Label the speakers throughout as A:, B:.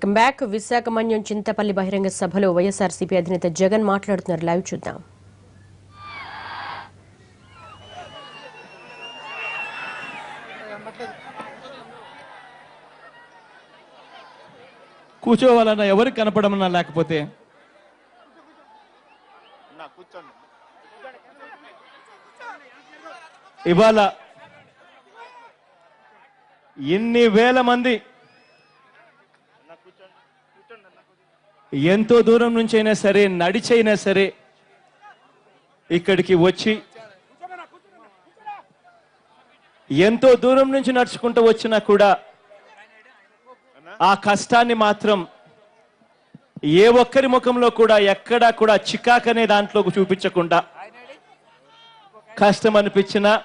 A: Welcome back. Visakha Manyam Chintapalli బహిరంగ సభలో వైఎస్ఆర్సీపీ అధినేత జగన్ మాట్లాడుతున్నారు. లైవ్ చూద్దాం.
B: కూర్చోవాలన్నా ఎవరికి కనపడమన్నా లేకపోతే ఇవాళ ఎన్ని వేల మంది ఎంతో దూరం నుంచి అయినా సరే నడిచైనా సరే ఇక్కడికి వచ్చి ఎంతో దూరం నుంచి నడుచుకుంటూ వచ్చినా కూడా ఆ కష్టాన్ని మాత్రం ఏ ఒక్కరి ముఖంలో కూడా ఎక్కడా కూడా చికాకనే దాంట్లో చూపించకుండా కష్టం అనిపించినా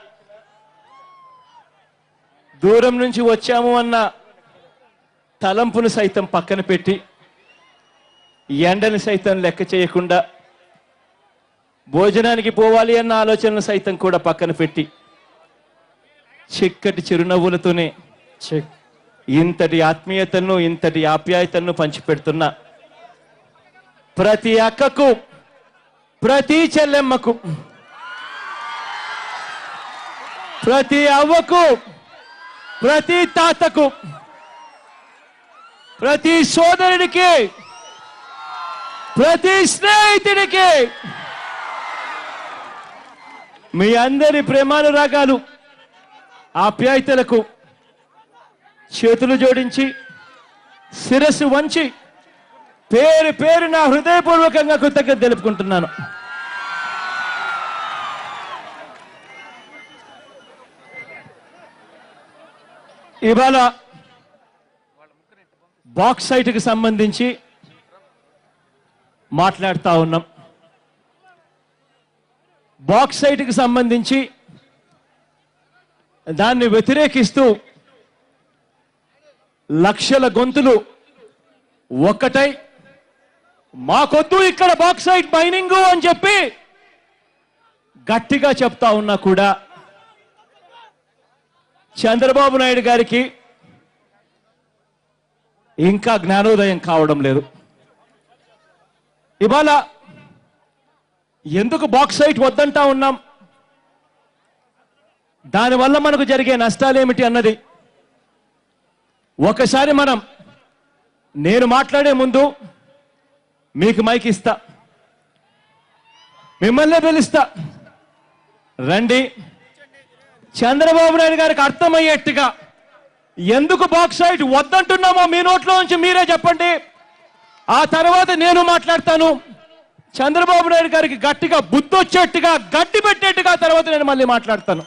B: దూరం నుంచి వచ్చాము అన్న తలంపును సైతం పక్కన పెట్టి ఎండని సైతం లెక్క చేయకుండా భోజనానికి పోవాలి అన్న ఆలోచనను సైతం కూడా పక్కన పెట్టి చిక్కటి చిరునవ్వులతోనే ఇంతటి ఆత్మీయతను ఇంతటి ఆప్యాయతను పంచిపెడుతున్న ప్రతి అక్కకు, ప్రతి చెల్లెమ్మకు, ప్రతి అవ్వకు, ప్రతి తాతకు, ప్రతి సోదరుడికి, ప్రతి స్నేహితుడికి మీ అందరి ప్రేమానురాగాలు ఆప్యాయతలకు చేతులు జోడించి శిరస్సు వంచి పేరు పేరు నా హృదయపూర్వకంగా కృతజ్ఞత తెలుపుకుంటున్నాను. ఇవాళ బాక్సైట్కి సంబంధించి మాట్లాడుతూ ఉన్నాం. బాక్సైట్కి సంబంధించి దాన్ని వ్యతిరేకిస్తూ లక్షల గొంతులు ఒక్కటై మాకొద్దు ఇక్కడ బాక్సైట్ మైనింగ్ అని చెప్పి గట్టిగా చెప్తా ఉన్నా కూడా చంద్రబాబు నాయుడు గారికి ఇంకా జ్ఞానోదయం కావడం లేదు. ఇవాళ ఎందుకు బాక్సైట్ వద్దంటా ఉన్నాం, దానివల్ల మనకు జరిగే నష్టాలేమిటి అన్నది ఒకసారి నేను మాట్లాడే ముందు మీకు మైక్ ఇస్తా, మిమ్మల్నే పిలుస్తా, రండి. చంద్రబాబు నాయుడు గారికి అర్థమయ్యేట్టుగా ఎందుకు బాక్సైట్ వద్దంటున్నామో మీ నోట్లో నుంచి మీరే చెప్పండి. ఆ తర్వాత నేను మాట్లాడతాను. చంద్రబాబు నాయుడు గారికి గట్టిగా బుద్ధొచ్చేట్టుగా గడ్డి పెట్టేట్టుగా తర్వాత నేను మళ్ళీ మాట్లాడతాను.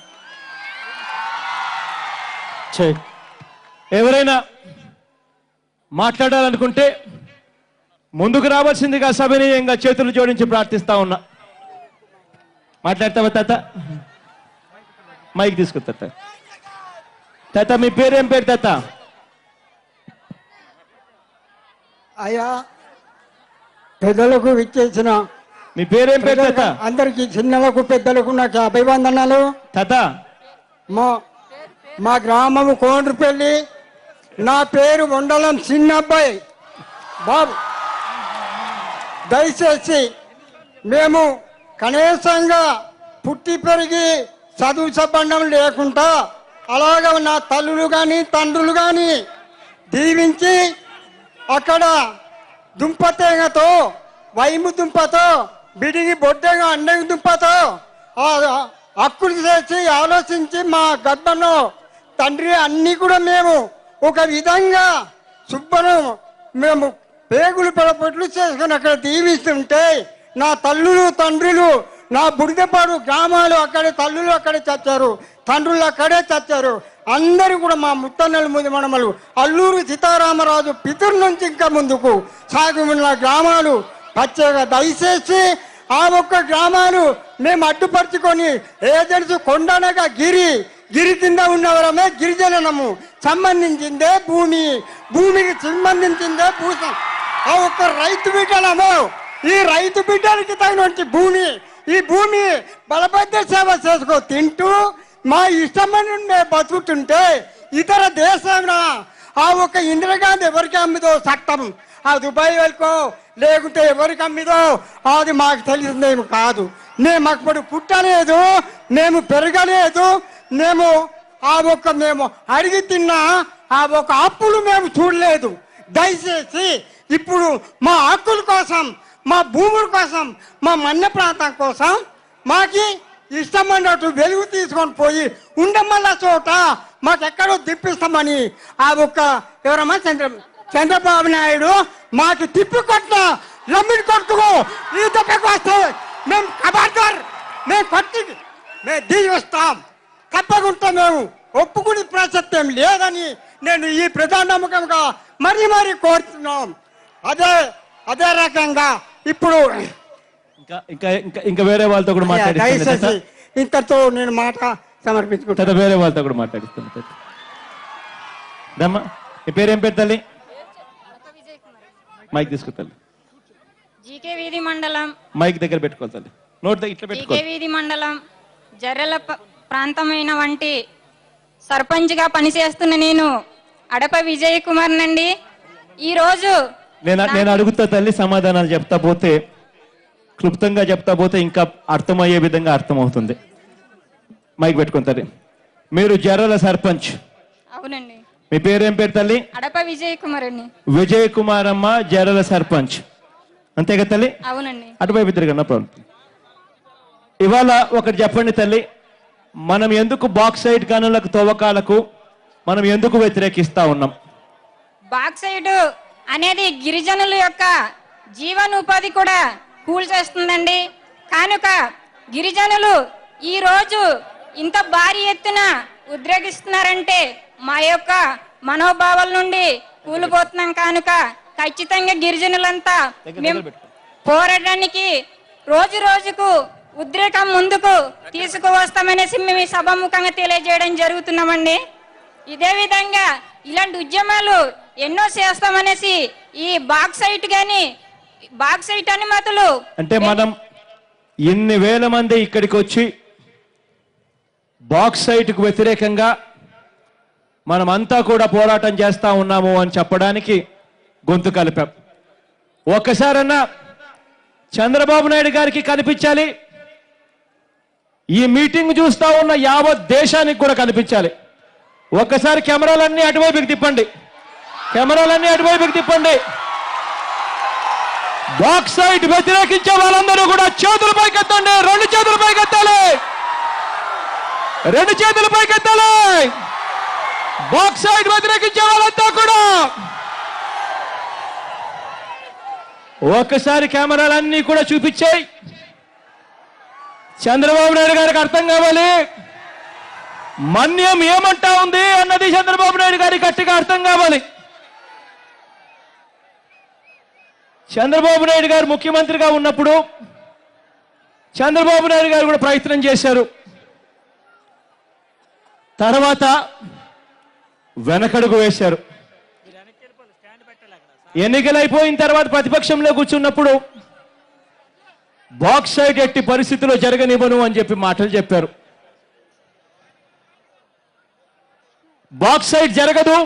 B: ఎవరైనా మాట్లాడాలనుకుంటే ముందుకు రావాల్సిందిగా సవినయంగా చేతులు జోడించి ప్రార్థిస్తా ఉన్నా. మాట్లాడతావా తాత? మైక్ తీసుకుంటా. తాత మీ పేరేం పేరు తాత?
C: అయ్యా పెద్దలకు విచ్చేసిన
B: మీ పేరేం పేరు తాత?
C: అందరికి చిన్నలకు పెద్దలకు నాకు అభివందనాలు.
B: తాత
C: మా గ్రామము కోండ్రుపల్లి, నా పేరు మండలం చిన్నబ్బాయి బాబు. దయచేసి మేము కనీసంగా పుట్టి పెరిగి చదువు సంబంధం లేకుండా అలాగ నా తల్లులు కానీ తండ్రులు కానీ దీవించి అక్కడ దుంపతేగతో వైము దుంపతో బిడిగి బొడ్డగా అండగి దుంపతో హక్కులు చేసి ఆలోచించి మా గర్భంలో తండ్రి అన్నీ కూడా మేము ఒక విధంగా శుభ్రం మేము పేగులు పెడపట్లు చేసుకుని అక్కడ దీవిస్తుంటే నా తల్లులు తండ్రులు నా బుడిదపాడు గ్రామాలు అక్కడే తల్లులు అక్కడే చచ్చారు, తండ్రులు అక్కడే చచ్చారు. అందరూ కూడా మా ముత్తన్నలు ముందు మనమలు అల్లూరు సీతారామరాజు పితృ నుంచి ఇంకా ముందుకు సాగు ఉన్న గ్రామాలు ప్రత్యేక దయచేసి ఆ ఒక్క గ్రామాలు మేము అడ్డుపరుచుకొని ఏజెన్సీ కొండనగా గిరి కింద ఉన్నవరమే గిరిజనము సంబంధించిందే భూమికి సంబంధించిందే భూసం. ఆ ఒక్క రైతు బిడ్డలము ఈ రైతు బిడ్డలకి తగినటువంటి ఈ భూమి బలభద్ర సేవ చేసుకో తింటూ మా ఇష్టమని బతుకుతుంటే ఇతర దేశంలో ఆ ఒక్క ఇందిరాగాంధీ ఎవరికి అమ్మిదో చట్టం, ఆ దుబాయ్ వెళ్ళకో లేకుంటే ఎవరికి అమ్మిదో అది మాకు తెలిసిందేమి కాదు. మేము అప్పుడు పుట్టలేదు, మేము పెరగలేదు, మేము మేము అడిగి తిన్నా ఆ ఒక అప్పులు మేము చూడలేదు. దయచేసి ఇప్పుడు మా హక్కుల కోసం, మా భూముల కోసం, మా మన్య ప్రాంతం కోసం మాకి ఇష్టమన్నట్టు వెలుగు తీసుకొని పోయి ఉండమల్ల చోట మాకెక్కడో తిప్పిస్తామని ఆ ఒక్క ఎవరమ్మా చంద్రబాబు నాయుడు మాకు తిప్పి కొట్టిన లమ్మిడి కొట్టుకో ఈ దెబ్బకు వస్తే మేము కబార్దార్, మేము కొట్టి మేము దీవిస్తాం. తప్పకుండా మేము ఒప్పుకునే ప్రసక్తి ఏం లేదని నేను ఈ ప్రధానముఖంగా మరీ కోరుతున్నాం. అదే రకంగా ఇప్పుడు
B: ఇంకా ఇంకా ఇంకా ఇంకా వేరే వాళ్ళతో కూడా మాట్లాడిస్తాను.
C: దయచేసి ఇంతతో నేను మాట సమర్పించుకుంటాను.
B: వేరే వాళ్ళతో కూడా మాట్లాడిస్తాను. దమ్మా నీ పేరేం పేరు తల్లి? మైక్ తీసుకుంటాను.
D: జీకే వీధి మండలం,
B: మైక్ దగ్గర పెట్టుకోవాలి తల్లి, నోట్ ఇట్లా
D: జీకే
B: పెట్టుకోవాలి.
D: వీధి మండలం జర్రెల ప్రాంతమైన వంటి సర్పంచ్గా పనిచేస్తున్న నేను అడప విజయ్ కుమార్ నండి. ఈరోజు
B: నేను అడుగుతా తల్లి, సమాధానాలు చెప్తా పోతే, క్లుప్తంగా చెప్తా పోతే ఇంకా అర్థమయ్యే విధంగా అర్థమవుతుంది. మైక్ పెట్టుకుని తల్లి, మీరు జర్రల సర్పంచ్,
D: అవునండి.
B: మీ పేరేం పేరు తల్లి?
D: అడప విజయ్ కుమార్ అండి.
B: విజయ్ కుమార్ అమ్మ జర్రల సర్పంచ్, అంతే కదా తల్లి?
D: అవునండి.
B: అటువైపు ఇద్దరు కన్నా ప్రాబ్లం. ఇవాళ ఒకటి చెప్పండి తల్లి, మనం ఎందుకు బాక్సైట్ గనులకు తవ్వకాలకు మనం ఎందుకు వ్యతిరేకిస్తా ఉన్నాం?
D: బాక్సైట్ అనేది గిరిజనుల యొక్క జీవనోపాధి కూడా కూల్చేస్తుందండి. కానుక గిరిజనులు ఈ రోజు ఇంత భారీ ఎత్తున ఉద్రేకిస్తున్నారంటే మా యొక్క మనోభావాల నుండి కూలిపోతున్నాం. కానుక ఖచ్చితంగా గిరిజనులంతా మేము పోరాటానికి రోజు రోజుకు ఉద్రేకం ముందుకు తీసుకువస్తామనేసి మేము ఈ సభాముఖంగా తెలియజేయడం జరుగుతున్నామండి. ఇదే విధంగా ఇలాంటి ఉద్యమాలు ఎన్నో చేస్తామనేసి ఈ బాక్సైట్ అనుమతులు
B: అంటే మనం ఇన్ని వేల మంది ఇక్కడికి వచ్చి బాక్సైట్కు వ్యతిరేకంగా మనమంతా కూడా పోరాటం చేస్తా ఉన్నాము అని చెప్పడానికి గొంతు కలిపాం. ఒక్కసారన్నా చంద్రబాబు నాయుడు గారికి కనిపించాలి, ఈ మీటింగ్ చూస్తా ఉన్న యావత్ దేశానికి కూడా కనిపించాలి. ఒక్కసారి కెమెరాలన్నీ అటువైపుకి తిప్పండి, కెమెరాలన్నీ అటువైపుకి తిప్పండి. బాక్సైట్ వ్యతిరేకించే వాళ్ళందరూ కూడా చేతులు పైకెత్తండి, రెండు చేతులు పైకెత్తాలి, రెండు చేతులు పైకెత్తాలి. బాక్సైట్ వ్యతిరేకించే వాళ్ళంతా కూడా ఒక్కసారి కెమెరాలన్నీ కూడా చూపించాయి. చంద్రబాబు నాయుడు గారికి అర్థం కావాలి, మన్యం ఏమంటా ఉంది అన్నది చంద్రబాబు నాయుడు గారికి గట్టిగా అర్థం కావాలి. చంద్రబాబు నాయుడు గారు ముఖ్యమంత్రిగా ఉన్నప్పుడు చంద్రబాబు నాయుడు గారు కూడా ప్రయత్నం చేశారు. తర్వాత వెనకడుగు వేశారు. ఎన్నికలైపోయిన తర్వాత ప్రతిపక్షంలో కూర్చున్నప్పుడు బాక్సైట్ ఎట్టి పరిస్థితిలో జరగనివ్వను అని చెప్పి మాటలు చెప్పారు. బాక్సైట్ జరగదు,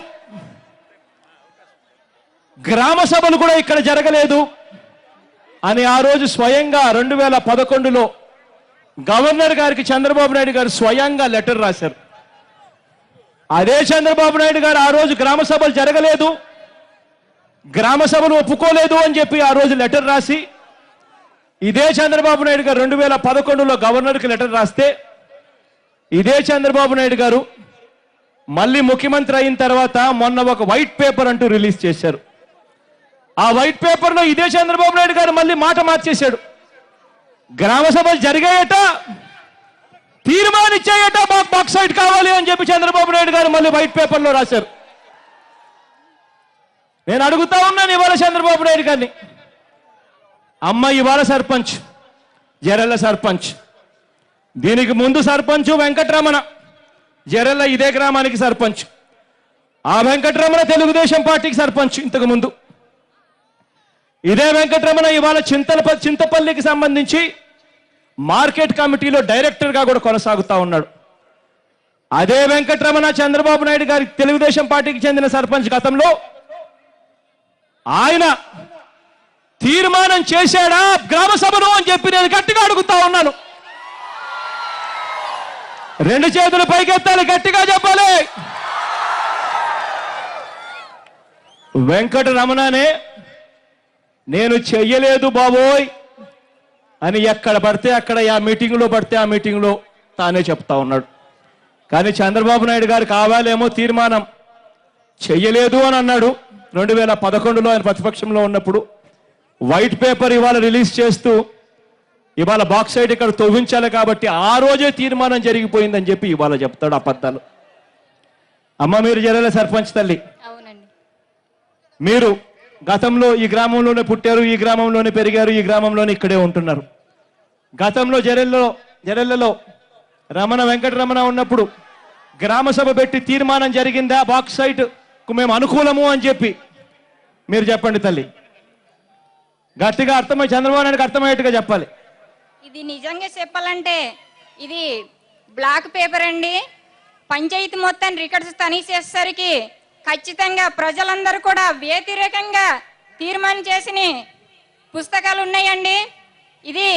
B: గ్రామ సభలు కూడా ఇక్కడ జరగలేదు అని ఆ రోజు స్వయంగా 2011లో గవర్నర్ గారికి చంద్రబాబు నాయుడు గారు స్వయంగా లెటర్ రాశారు. అదే చంద్రబాబు నాయుడు గారు ఆ రోజు గ్రామ సభలు జరగలేదు, గ్రామ సభలు ఒప్పుకోలేదు అని చెప్పి ఆ రోజు లెటర్ రాసి, ఇదే చంద్రబాబు నాయుడు గారు 2011లో గవర్నర్కి లెటర్ రాస్తే, ఇదే చంద్రబాబు నాయుడు గారు మళ్ళీ ముఖ్యమంత్రి అయిన తర్వాత మొన్న ఒక వైట్ పేపర్ అంటూ రిలీజ్ చేశారు. ఆ వైట్ పేపర్లో ఇదే చంద్రబాబు నాయుడు గారు మళ్ళీ మాట మార్చేశాడు. గ్రామ సభలు జరిగాయట, తీర్మానించాయట బాక్సైట్ కావాలి అని చెప్పి చంద్రబాబు నాయుడు గారు మళ్ళీ వైట్ పేపర్లో రాశారు. నేను అడుగుతా ఉన్నాను ఇవాళ చంద్రబాబు నాయుడు గారిని, అమ్మ ఇవాళ సర్పంచ్, జరెల్ల సర్పంచ్, దీనికి ముందు సర్పంచ్ వెంకటరమణ, జరెల్ల ఇదే గ్రామానికి సర్పంచ్. ఆ వెంకటరమణ తెలుగుదేశం పార్టీకి సర్పంచ్ ఇంతకు ముందు. ఇదే వెంకటరమణ ఇవాళ చింతపల్లికి సంబంధించి మార్కెట్ కమిటీలో డైరెక్టర్గా కూడా కొనసాగుతా ఉన్నాడు. అదే వెంకటరమణ చంద్రబాబు నాయుడు గారి తెలుగుదేశం పార్టీకి చెందిన సర్పంచ్ గతంలో ఆయన తీర్మానం చేశాడా గ్రామ సభలో అని చెప్పి నేను గట్టిగా అడుగుతా ఉన్నాను. రెండు చేతులు పైకెత్తాలి, గట్టిగా చెప్పాలి. వెంకటరమణనే నేను చెయ్యలేదు బాబోయ్ అని ఎక్కడ పడితే అక్కడ ఆ మీటింగ్లో పడితే ఆ మీటింగ్లో తానే చెప్తా ఉన్నాడు. కానీ చంద్రబాబు నాయుడు గారు కావాలేమో తీర్మానం చెయ్యలేదు అని అన్నాడు. 2011లో ఆయన ప్రతిపక్షంలో ఉన్నప్పుడు వైట్ పేపర్ ఇవాళ రిలీజ్ చేస్తూ ఇవాళ బాక్సైట్ ఇక్కడ తవ్వించాలి కాబట్టి ఆ రోజే తీర్మానం జరిగిపోయిందని చెప్పి ఇవాళ చెప్తాడు అబద్ధాలు. అమ్మ, మీరు జరలే సర్పంచ్ తల్లి,
D: అవునండి.
B: మీరు గతంలో ఈ గ్రామంలోనే పుట్టారు, ఈ గ్రామంలోనే పెరిగారు, ఈ గ్రామంలోనే ఇక్కడే ఉంటున్నారు. గతంలో జరెళ్లలో వెంకటరమణ ఉన్నప్పుడు గ్రామ సభ పెట్టి తీర్మానం జరిగిందా బాక్సైట్ కు మేము అనుకూలము అని చెప్పి మీరు చెప్పండి తల్లి. గట్టిగా అర్థమై చంద్రబాబు నాయుడుకి అర్థమయ్యేట్టుగా చెప్పాలి.
D: ఇది నిజంగా చెప్పాలంటే ఇది బ్లాక్ పేపర్ అండి. పంచాయతీ మొత్తాన్ని రికార్డ్స్ తనిఖీ చేసేసరికి ఖచ్చితంగా ప్రజలందరూ కూడా వ్యతిరేకంగా తీర్మానం చేసిన పుస్తకాలు ఉన్నాయండి. ఇది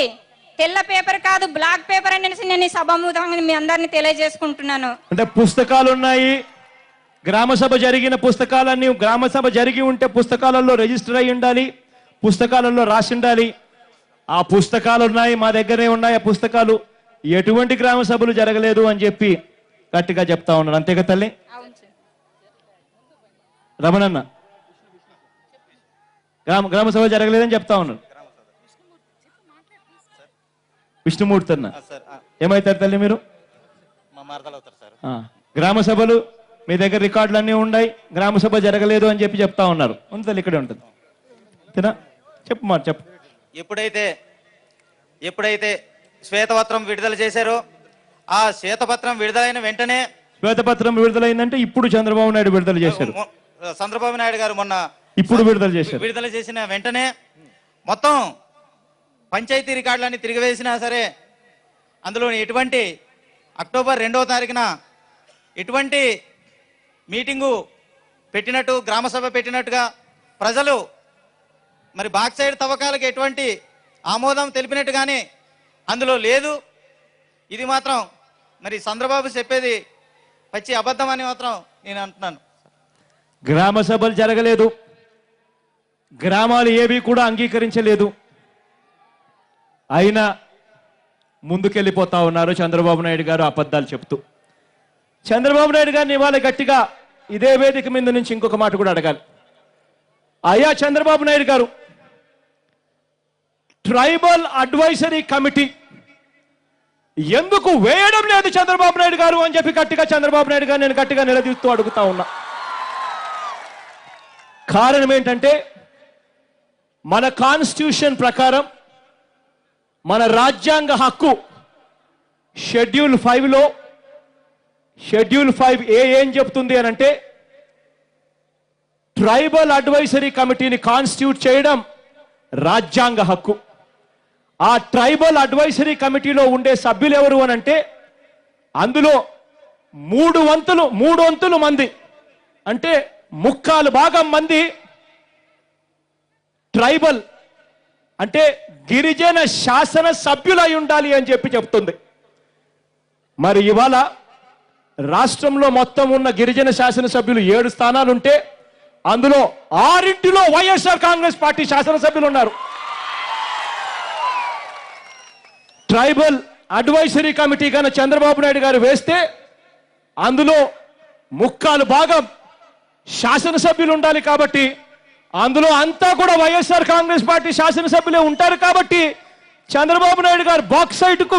D: తెల్ల పేపర్ కాదు, బ్లాక్ పేపర్ అనేసి నేను ఈ సభాముఖంగా మీ అందరినీ తెలియజేసుకుంటున్నాను.
B: అంటే పుస్తకాలు ఉన్నాయి, గ్రామ సభ జరిగిన పుస్తకాలన్నీ గ్రామ సభ జరిగి ఉంటే పుస్తకాలలో రిజిస్టర్ అయి ఉండాలి, పుస్తకాలలో రాసి ఉండాలి. ఆ పుస్తకాలు ఉన్నాయి, మా దగ్గరే ఉన్నాయి ఆ పుస్తకాలు. ఎటువంటి గ్రామ సభలు జరగలేదు అని చెప్పి గట్టిగా చెప్తా ఉన్నారు. అంతేగా తల్లి?
D: అవును సార్.
B: రమణన్న గ్రామ సభ జరగలేదని చెప్తా ఉన్నారు. విష్ణుమూర్తి అన్న ఏమైతారు తల్లి మీరు? గ్రామ సభలు మీ దగ్గర రికార్డులు అన్నీ ఉన్నాయి, గ్రామ సభ జరగలేదు అని చెప్పి చెప్తా ఉన్నారు. ఉంది తల్లి, ఇక్కడే ఉంటుంది. చెప్పు మాట చెప్పు.
E: ఎప్పుడైతే శ్వేతపత్రం విడుదల చేశారో ఆ శ్వేతపత్రం విడుదలైన వెంటనే
B: శ్వేతపత్రం విడుదలైందంటే ఇప్పుడు చంద్రబాబు నాయుడు విడుదల చేశారు.
E: చంద్రబాబు నాయుడు గారు మొన్న
B: ఇప్పుడు విడుదల
E: చేసిన వెంటనే మొత్తం పంచాయతీ రికార్డులన్నీ తిరిగివేసినా సరే అందులో ఎటువంటి అక్టోబర్ 2వ తారీఖున ఎటువంటి మీటింగు పెట్టినట్టు గ్రామ సభ పెట్టినట్టుగా ప్రజలు మరి బాక్సైడ్ తవ్వకాలకు ఎటువంటి ఆమోదం తెలిపినట్టుగానే అందులో లేదు. ఇది మాత్రం మరి చంద్రబాబు చెప్పేది పచ్చి అబద్ధం అని మాత్రం నేను అంటున్నాను.
B: గ్రామ సభలు జరగలేదు, గ్రామాలు ఏవి కూడా అంగీకరించలేదు, అయినా ముందుకెళ్ళిపోతా ఉన్నారు చంద్రబాబు నాయుడు గారు అబద్ధాలు చెప్తూ. చంద్రబాబు నాయుడు గారిని ఇవాళ గట్టిగా ఇదే వేదిక మీద నుంచి ఇంకొక మాట కూడా అడగాలి. అయ్యా చంద్రబాబు నాయుడు గారు, ట్రైబల్ అడ్వైజరీ కమిటీ ఎందుకు వేయడం లేదు చంద్రబాబు నాయుడు గారు అని చెప్పి గట్టిగా చంద్రబాబు నాయుడు గారు నేను గట్టిగా నిలదీస్తూ అడుగుతా ఉన్నా. కారణం ఏంటంటే మన కాన్స్టిట్యూషన్ ప్రకారం మన రాజ్యాంగ హక్కు షెడ్యూల్ 5లో షెడ్యూల్ 5A ఏం చెప్తుంది అని అంటే ట్రైబల్ అడ్వైజరీ కమిటీని కాన్స్టిట్యూట్ చేయడం రాజ్యాంగ హక్కు. ఆ ట్రైబల్ అడ్వైజరీ కమిటీలో ఉండే సభ్యులు ఎవరు అని అంటే అందులో మూడు వంతులు మంది అంటే 3/4 మంది ట్రైబల్ అంటే గిరిజన శాసన సభ్యులై ఉండాలి అని చెప్పి చెప్తుంది. మరి ఇవాళ రాష్ట్రంలో మొత్తం ఉన్న గిరిజన శాసనసభ్యులు 7 స్థానాలు ఉంటే అందులో 6 వైఎస్ఆర్ కాంగ్రెస్ పార్టీ శాసనసభ్యులు ఉన్నారు. ట్రైబల్ అడ్వైజరీ కమిటీ కన్నా చంద్రబాబు నాయుడు గారు వేస్తే అందులో 3/4 శాసనసభ్యులు ఉండాలి కాబట్టి అందులో అంతా కూడా వైఎస్ఆర్ కాంగ్రెస్ పార్టీ శాసనసభ్యులే ఉంటారు కాబట్టి చంద్రబాబు నాయుడు గారు బాక్సైట్కు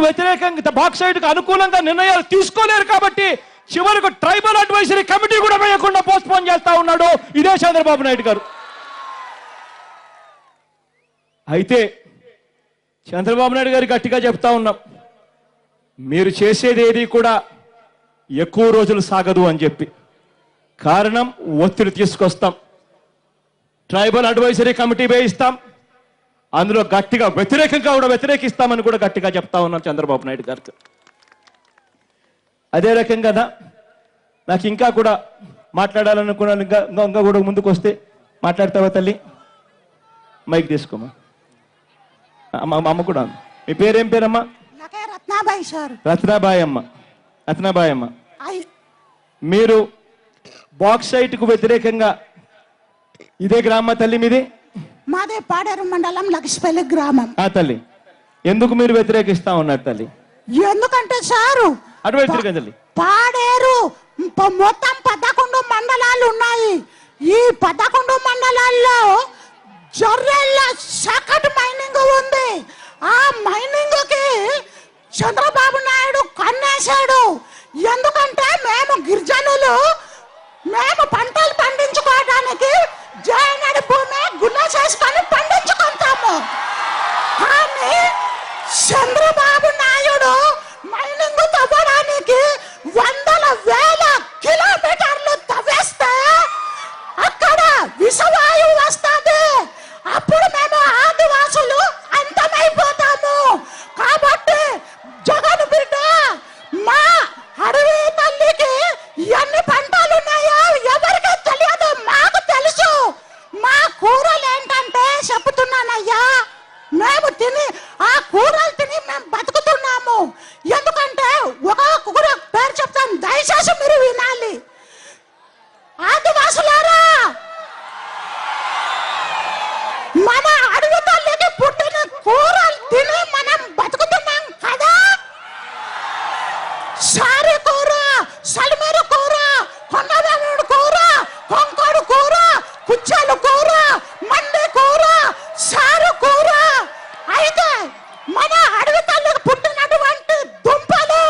B: అనుకూలంగా నిర్ణయాలు తీసుకోలేరు కాబట్టి చివరకు ట్రైబల్ అడ్వైజరీ కమిటీ కూడా వేయకుండా పోస్ట్పోన్ చేస్తా ఉన్నాడు ఇదే చంద్రబాబు నాయుడు గారు. అయితే చంద్రబాబు నాయుడు గారు గట్టిగా చెప్తా ఉన్నాం, మీరు చేసేది ఏది కూడా ఎక్కువ రోజులు సాగదు అని చెప్పి. కారణం ఒత్తిడి తీసుకొస్తాం, ట్రైబల్ అడ్వైజరీ కమిటీ వేయిస్తాం, అందులో గట్టిగా వ్యతిరేకిస్తామని కూడా గట్టిగా చెప్తా ఉన్నాం చంద్రబాబు నాయుడు గారికి. అదే రకంగా నాకు ఇంకా కూడా మాట్లాడాలనుకున్నాను. ఇంకా కూడా ముందుకు వస్తే మాట్లాడతావా తల్లి? మైక్ తీసుకోమా. అమ్మ కూడా. మీ పేరేం పేరమ్మా?
F: రత్నాబాయి సార్.
B: రత్నాబాయి అమ్మ, మీరు బాక్సైట్ కు వ్యతిరేకంగా ఇదే గ్రామ తల్లి మీది?
F: మాదే పాడేరు మండలం లక్ష్మపల్లి గ్రామం.
B: తల్లి, ఎందుకు మీరు వ్యతిరేకిస్తా ఉన్నారు తల్లి?
F: ఎందుకంటే సారు
B: అటు వ్యతిరేకం తల్లి.
F: పాడేరు మొత్తం 11 మండలాలు ఉన్నాయి. ఈ 11 మండలాల్లో జొర్రెళ్ళ సకట్ మైనింగ్ ఉంది. ఆ మైనింగ్ కి చంద్రబాబు నాయుడు కన్నేశాడు. ఎందుకంటే మేము గిరిజనులు, మేము పంటలు పండించుకోవడానికి జయనడి భూమి గుల్ల చేసుకొని పండించుకుంటాము. కానీ చంద్రబాబు నాయుడు మైనింగ్ తవ్వడానికి 100,000 కిలోమీటర్లు తవ్వేస్తే అక్కడ విషవాయువు వస్తుంది. అప్పుడు మేము ఆదివాసులు అంతమైపోతాము. కాబట్టి జగన్ బిడ్డ, మా అడవి తల్లికి ఎన్ని పంటలు ఉన్నాయో ఎవరికి తెలియదు, మాకు తెలుసు. మా కూరలు ఏంటంటే చెప్తున్నానయ్యా, మేము తిని ఆ కూరలు తిని మేము బతుకుతున్నాము. ఎందుకంటే ఒక కూర పేరు చెప్తాను, దయచేసి మీరు వినాలి. ఆదివాసులారా, మన అడవి తల్లికి పుట్టిన కూరలు తిని మనం బతుకుతున్నాం కదా. సారి కూర, సలిమేరు కూర, కొండవేముడు కూర, కొంకోడు కూర, కుచ్చాలు కూర, మండి కూర, సారు కూర. అయితే మన అడవి తల్లికి పుట్టినటువంటి దుంపలు,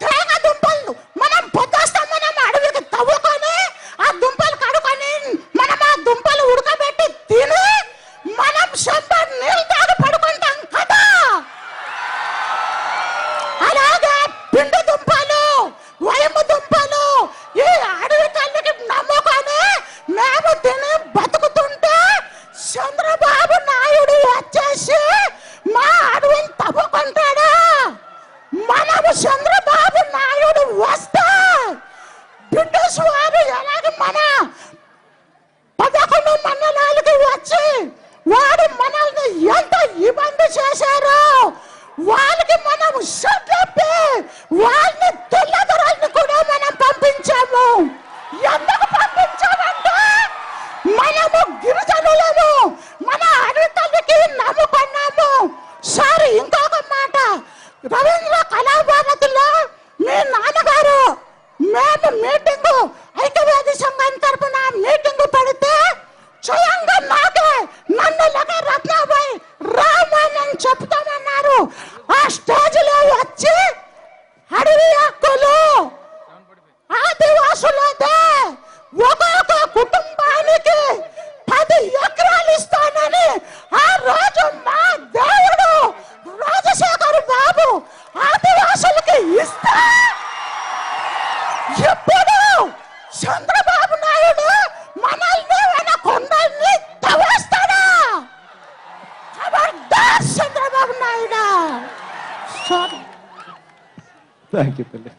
F: తేగ దుంపలు మనం పొద్దుస్తాం. మనం అడవికి తవ్వుకొని ఆ దుంపలు కడుకొని మనం ఆ దుంపలు ఉడకబెట్టి తిని మనం సొంత నీళ్ళు తాగి పడుకుంటాం కదా. అలాగే పిండి దుంపలు, వయము దుంపలు ఈ అడవి తల్లికి నమ్ముకొని మేము తిని బతుకుతుంటే చంద్రబాబు నాయుడు వచ్చేసి మా అడవిని తవ్వుకుంటాడా? మనము చంద్రబాబు నాయుడు వస్తే బ్రిటిష్ వారు ఎలాగ మన 11 మండలాలకి వచ్చి వాడు మనల్ని ఎంత ఇబ్బంది చేశారో వాళ్ళకి మనం చెప్పి వాళ్ళని తెల్లదొరల్ని కూడా మనం పంపించాము. ఎందుకు పంపించామంటే మనము గిరిజనులము, మన అడవి తల్లికి నమ్ముకున్నాము. సార్, ఇంకొక మాట, రవీంద్ర కళాభారతిలో మీ నాన్నగారు మేము మీటింగు ఐక్యవేది సంఘం తరపున మీటింగు పెడితే స్వయంగా నాకే నన్ను లగ రత్నాబాయి రామని చెప్తామన్నారు. ఆ స్టేజ్ లో వచ్చి అడవి హక్కులు ఆదివాసులదే ఒక్కొక్క కుటుంబానికి 10 ఎకరాలు ఇస్తానని ఆ రోజు మా దేవుడు రాజశేఖర్ బాబు ఆదివాసులకి ఇస్తే ఇప్పుడు చంద్రబాబు నాయుడు మనల్ని కొండల్ని తవ్వేస్తాడా? ఖబర్దార్ చంద్రబాబు నాయుడు.
B: థ్యాంక్ యూ తల్లి.